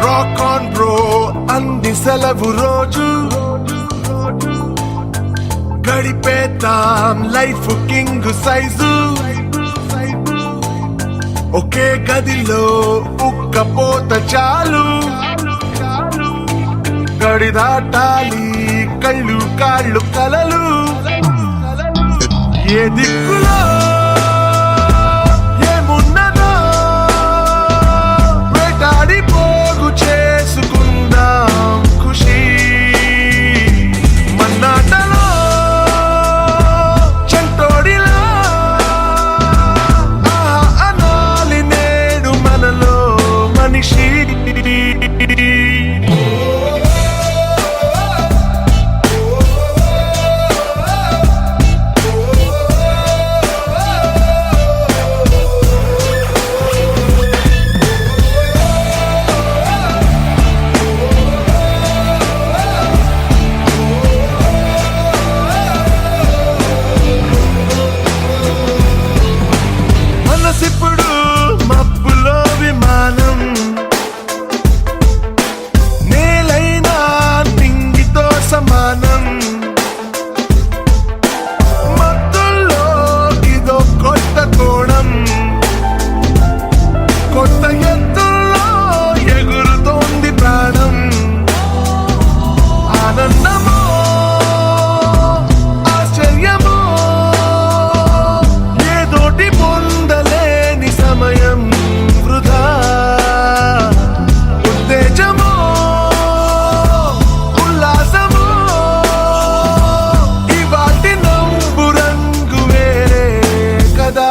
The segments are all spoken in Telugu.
రాక్ ఆన్ బ్రో అంది సెలవు రోజు గడిపేతాం లైఫ్ కింగ్ సైజు ఒకే గదిలో ఉక్కపోత చాలు గడి దాటాలి కళ్ళు కాళ్ళు కలలు ఏ దిక్కులో ఏమున్నదో వేటాడి పోగు చేసుకుందాం ఖుషి మన్నాటలో చంటోడిలా అనాలి నేడు మనలో మనిషి మనసిప్పుడు మబ్బులో విమానం నేలైనా నింగితో సమానం మత్తుల్లో ఇదో కొత్త కోణం కొత్త ఎత్తుల్లో ఎగురుతోంది ప్రాణం ఆనందమో ఆశ్చర్యమో ఏదోటి పొందలేని సమయం వృధా ఉత్తేజమో ఉల్లాసమో ఇవాటి నవ్వు రంగు వేరే కదా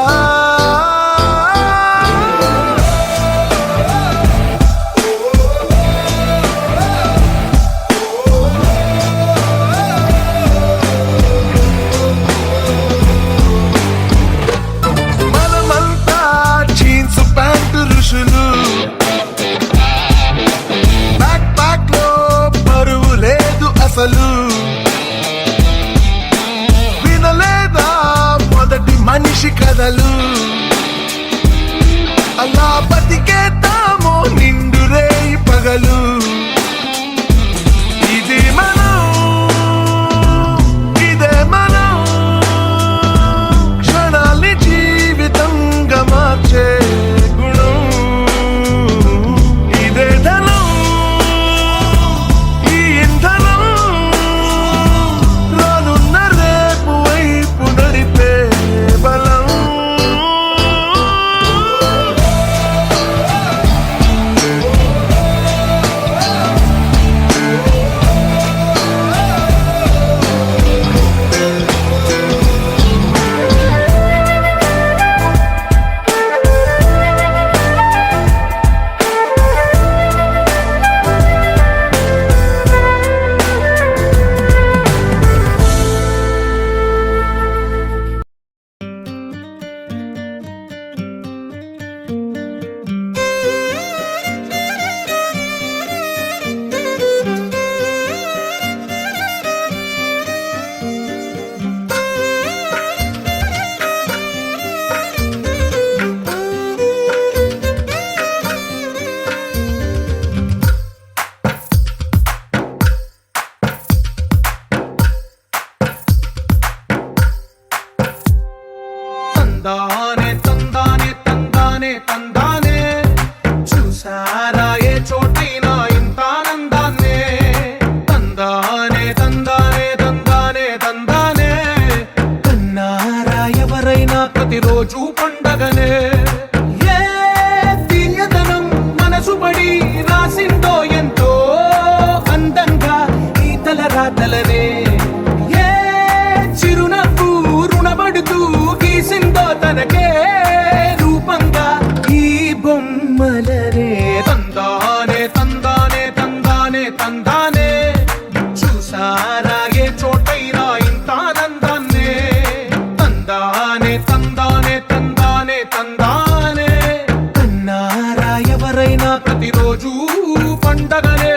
మనమంతా జీన్స్ ప్యాంటు ఋషులు బ్యాక్ ప్యాక్ లో బరువు లేదు అసలు వినలేదా మొదటి మనిషి కథలు అలా బతికేద్దామో నిండు రేయి పగలు ఇది మనం ఇదే మనం క్షణాల్ని జీవితంగా మార్చే గుణం ఇదే ధనం ఈ ఇంధనం రానున్న రేపు వైపు నడిపే బలం తందానే తందానే తందానే తందానే చూసారా ఏ చోటైనా ఇంత ఆనందాన్నే తందానే తందానే తందానే తందానే కన్నారా ఎవరైనా ప్రతిరోజు పండగనే ఏ తీయదనం మనసు పడి రాసిందో ఎంతో అందంగా ఈ తల రాతలనే ఏ చిరునవ్వు రుణపడుతూ గీసిందో తనకే రూపంగా ఈ బొమ్మలనే తందానే తందానే తందానే తందానే చూసారా ఏ చోటైనా ఇంత ఆనందాన్నే తందానే తందానే తందానే తందానే కన్నారా ఎవరైనా ప్రతిరోజు పండగనే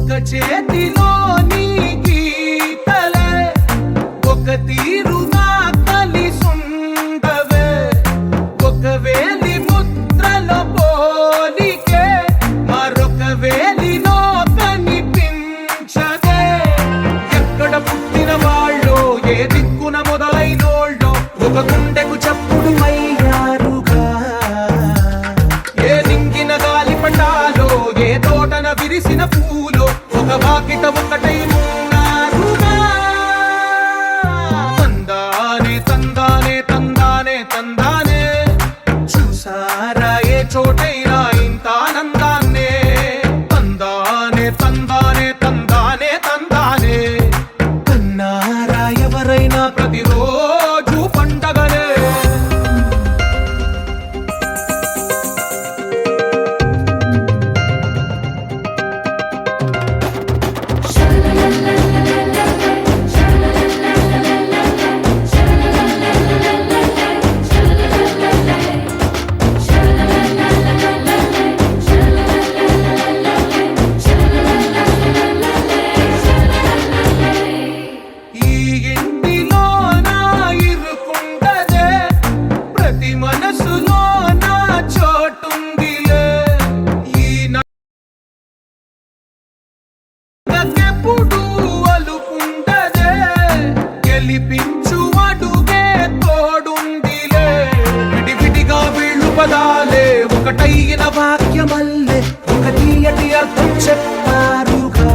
ఒక చేతిలోని గీతలే ఒక తీరుగా కలిసుండవే ఒక వేలి ముద్రల పోలికే మరొక వేలిలో కనిపించదే ఎక్కడ పుట్టిన వాళ్ళో ఏ దిక్కున మొదలైనోళ్ళో ఒక గుండెకు చప్పుడు అయ్యారుగా ఏ దింగిన గాలి పటాలో ఏ తోటన విరిసిన పూలో ఒక వాకిట ఒకటై ఉన్నారుగా తందానే తందానే తందానే తందానే చూసారా ఏ చోటైనా ఇంత ఆనందాన్నే తందానే తందానే తందానే తందానే కన్నారా ఎవరైనా ప్రతిరోజు పండగనే ఈ ఇంటిలో నా ఇరుకుండదే ప్రతి మనసులో నా చోటుందిలే ఈ నాకెప్పుడు అలుపుండదే గెలిపించు అడుగే తోడుందిలే విడివిడిగా వీళ్ళు పదాలే ఒకటైన వాక్యమల్లే ఒక తీయటి అర్థం చెప్పారుగా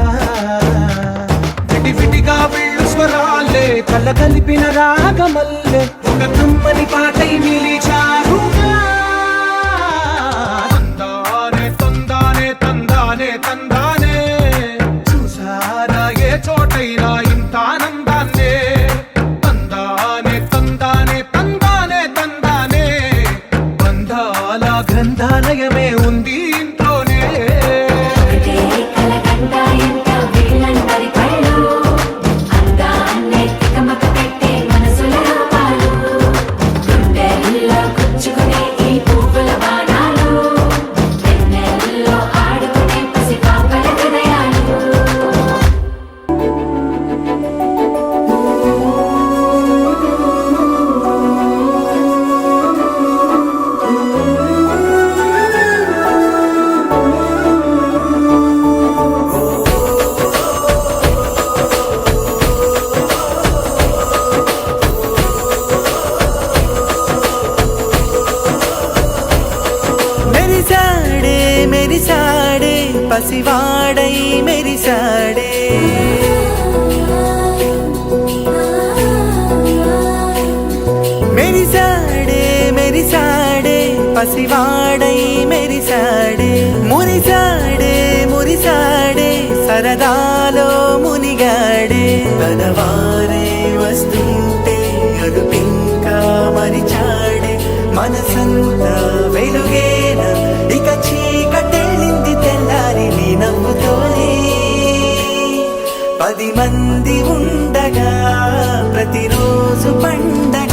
విడివిడిగా వీళ్ళు స్వరాలే కల కలిపిన రాగమల్లే ఒక కమ్మని పాటై నిలిచారుగా తందానే తందానే తందానే తందానే చూసారా ఏ చోటైనా ఇంత ఆనందాన్నే తందానే తందానే తందానే తందానే బంధాల గ్రంథాలయమే ఉంది ఇంట్లోనే ఒకటే కలకండ ఎంత వీళ్ళందరి కళ్ళు అందాన్నే తికమక పెట్టే మనసుల రూపాలు గుండెల్లో గుచ్చుకునే ఈ పువ్వుల బాణాలు వెన్నెల్లో ఆడుకునే పసిపాపల హృదయాలు మెరిసాడే మెరిసాడే పసివాడై మెరిసాడే మెరిసాడే మెరిసాడే పసివాడై మెరిసాడే మురిసాడే మురిసాడే సరదాలో మునిగాడే తనవారే వస్తుంటే అదుపింకా మరిచాడే మనసంతా వెలుగేన ఇక చీకటెళ్ళింది తెల్లారి నీ నవ్వుతోనే 10 మంది ఉండగా ప్రతిరోజు పండగ